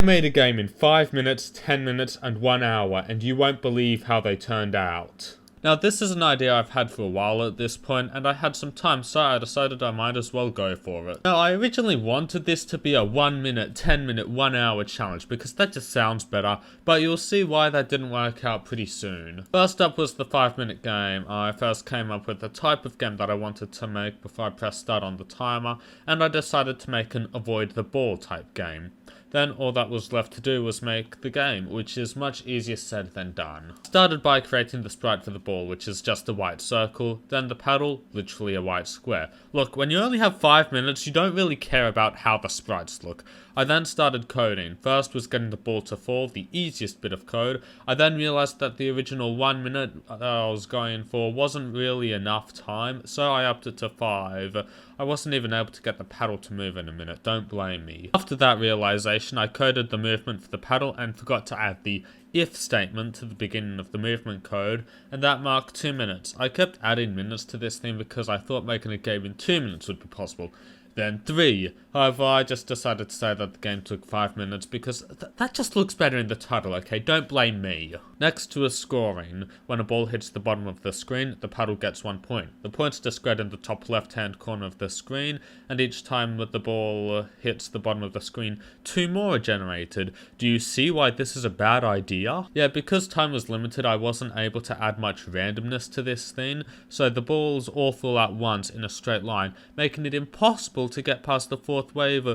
I made a game in 5 minutes, 10 minutes, and 1 hour, and you won't believe how they turned out. Now, this is an idea I've had for a while at this point, and I had some time, so I decided I might as well go for it. Now, I originally wanted this to be a 1 minute, 10 minute, 1 hour challenge, because that just sounds better, but you'll see why that didn't work out pretty soon. First up was the 5-minute game. I first came up with the type of game that I wanted to make before I pressed start on the timer, and I decided to make an avoid the ball type game. Then all that was left to do was make the game, which is much easier said than done. Started by creating the sprite for the ball, which is just a white circle, then the paddle, literally a white square. Look, when you only have 5 minutes, you don't really care about how the sprites look. I then started coding. First was getting the ball to fall, the easiest bit of code. I then realized that the original 1 minute that I was going for wasn't really enough time, so I upped it to 5. I wasn't even able to get the paddle to move in a minute, don't blame me. After that realization, I coded the movement for the paddle and forgot to add the if statement to the beginning of the movement code, and that marked 2 minutes. I kept adding minutes to this thing because I thought making a game in 2 minutes would be possible. Then 3. However, I just decided to say that the game took 5 minutes because that just looks better in the title, okay? Don't blame me. Next was scoring. When a ball hits the bottom of the screen, the paddle gets 1 point. The points are displayed in the top left-hand corner of the screen, and each time that the ball hits the bottom of the screen, 2 more are generated. Do you see why this is a bad idea? Yeah, because time was limited, I wasn't able to add much randomness to this thing, so the balls all fall at once in a straight line, making it impossible to get past the 4th wave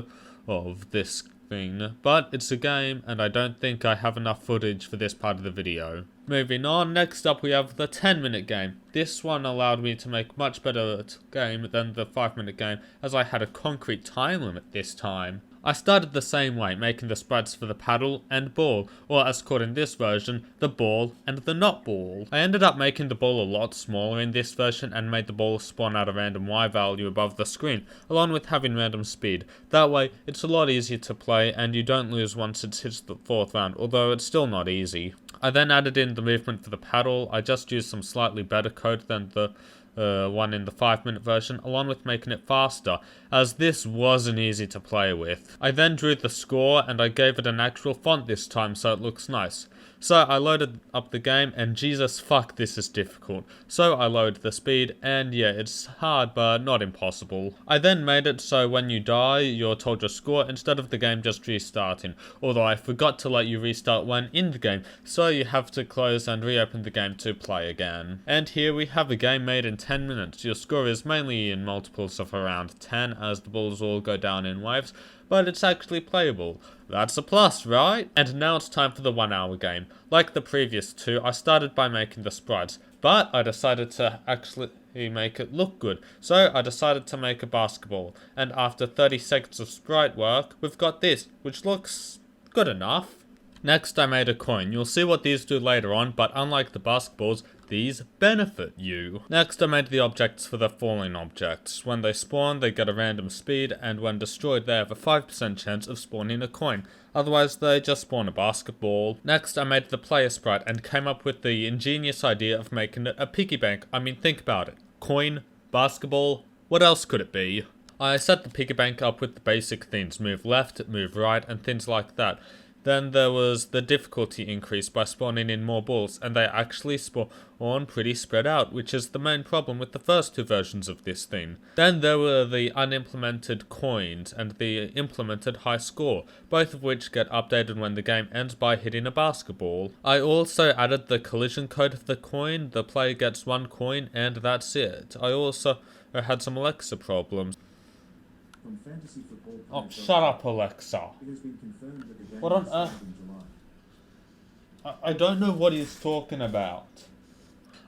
of this thing. But it's a game, and I don't think I have enough footage for this part of the video. Moving on, next up we have the 10-minute game. This one allowed me to make much better game than the 5-minute game, as I had a concrete time limit this time. I started the same way, making the sprites for the paddle and ball, or as called in this version, the ball and the not ball. I ended up making the ball a lot smaller in this version and made the ball spawn out a random Y value above the screen, along with having random speed. That way, it's a lot easier to play and you don't lose once it hits the 4th round, although it's still not easy. I then added in the movement for the paddle. I just used some slightly better code than the one in the 5-minute version, along with making it faster, as this wasn't easy to play with. I then drew the score and I gave it an actual font this time so it looks nice. So I loaded up the game and Jesus fuck, this is difficult. So I lowered the speed and yeah, it's hard but not impossible. I then made it so when you die, you're told your score instead of the game just restarting. Although I forgot to let you restart when in the game, so you have to close and reopen the game to play again. And here we have a game made in 10 minutes. Your score is mainly in multiples of around 10 as the balls all go down in waves, but it's actually playable. That's a plus, right? And now it's time for the 1 hour game. Like the previous two, I started by making the sprites, but I decided to actually make it look good. So I decided to make a basketball, and after 30 seconds of sprite work, we've got this, which looks good enough. Next I made a coin. You'll see what these do later on, but unlike the basketballs, these benefit you. Next I made the objects for the falling objects. When they spawn, they get a random speed, and when destroyed, they have a 5% chance of spawning a coin. Otherwise, they just spawn a basketball. Next, I made the player sprite and came up with the ingenious idea of making it a piggy bank. I mean, think about it. Coin, basketball, what else could it be? I set the piggy bank up with the basic things, move left, move right, and things like that. Then there was the difficulty increase by spawning in more balls, and they actually spawn pretty spread out, which is the main problem with the first two versions of this thing. Then there were the unimplemented coins and the implemented high score, both of which get updated when the game ends by hitting a basketball. I also added the collision code of the coin. The player gets 1 coin and that's it. I also had some Alexa problems. Oh, shut up, Alexa. What on earth? I don't know what he's talking about.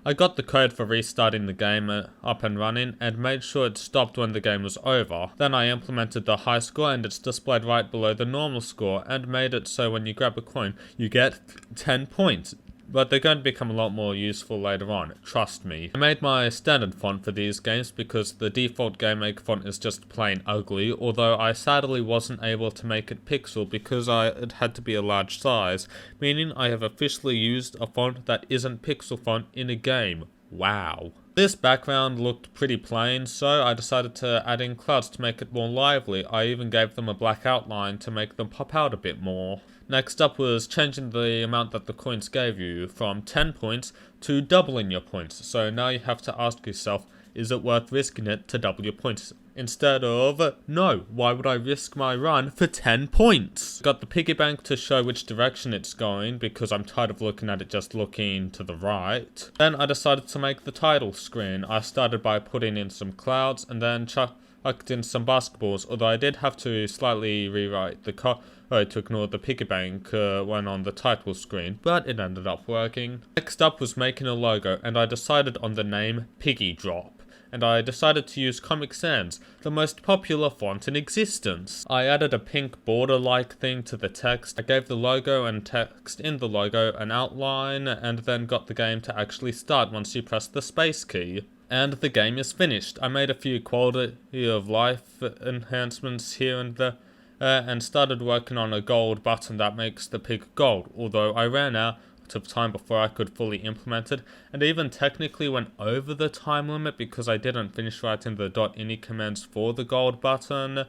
I got the code for restarting the game up and running and made sure it stopped when the game was over. Then I implemented the high score and it's displayed right below the normal score and made it so when you grab a coin, you get 10 points. But they're going to become a lot more useful later on, trust me. I made my standard font for these games because the default GameMaker font is just plain ugly, although I sadly wasn't able to make it pixel because it had to be a large size, meaning I have officially used a font that isn't pixel font in a game. Wow. This background looked pretty plain, so I decided to add in clouds to make it more lively. I even gave them a black outline to make them pop out a bit more. Next up was changing the amount that the coins gave you from 10 points to doubling your points. So now you have to ask yourself, is it worth risking it to double your points? Instead of, no, why would I risk my run for 10 points? Got the piggy bank to show which direction it's going because I'm tired of looking at it just looking to the right. Then I decided to make the title screen. I started by putting in some clouds and then chucked in some basketballs, although I did have to slightly rewrite the code to ignore the piggy bank when on the title screen, but it ended up working. Next up was making a logo, and I decided on the name Piggy Drop. And I decided to use Comic Sans, the most popular font in existence. I added a pink border-like thing to the text. I gave the logo and text in the logo an outline, and then got the game to actually start once you press the space key. And the game is finished. I made a few quality of life enhancements here and there, and started working on a gold button that makes the pig gold, although I ran out of time before I could fully implement it, and even technically went over the time limit because I didn't finish writing the .ini commands for the gold button,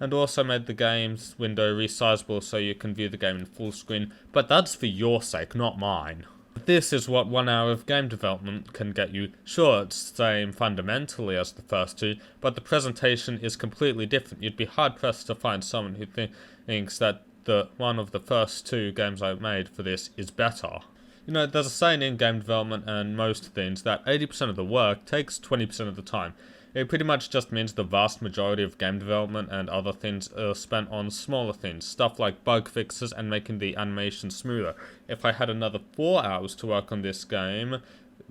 and also made the game's window resizable so you can view the game in full screen, but that's for your sake, not mine. This is what 1 hour of game development can get you. Sure, it's the same fundamentally as the first two, but the presentation is completely different. You'd be hard-pressed to find someone who thinks that one of the first two games I made for this is better. You know, there's a saying in game development and most things that 80% of the work takes 20% of the time. It pretty much just means the vast majority of game development and other things are spent on smaller things, stuff like bug fixes and making the animation smoother. If I had another 4 hours to work on this game,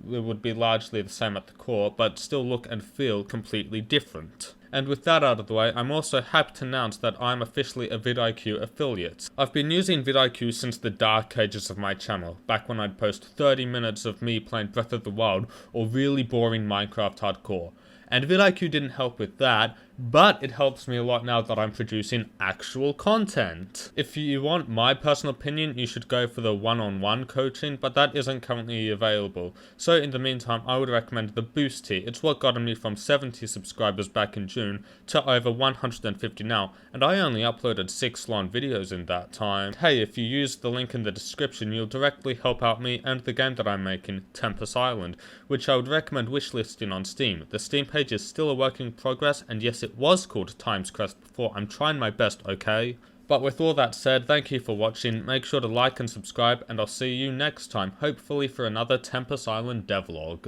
it would be largely the same at the core, but still look and feel completely different. And with that out of the way, I'm also happy to announce that I'm officially a vidIQ affiliate. I've been using vidIQ since the dark ages of my channel, back when I'd post 30 minutes of me playing Breath of the Wild or really boring Minecraft hardcore. And vidIQ didn't help with that, but it helps me a lot now that I'm producing actual content. If you want my personal opinion, you should go for the one-on-one coaching, but that isn't currently available. So in the meantime, I would recommend the Boost tier. It's what got me from 70 subscribers back in June to over 150 now, and I only uploaded 6 long videos in that time. Hey, if you use the link in the description, you'll directly help out me and the game that I'm making, Tempest Island, which I would recommend wishlisting on Steam. The Steam page is still a work in progress, and yes, it was called Times Crest before. I'm trying my best, okay? But with all that said, thank you for watching. Make sure to like and subscribe, and I'll see you next time, hopefully for another Tempest Island devlog.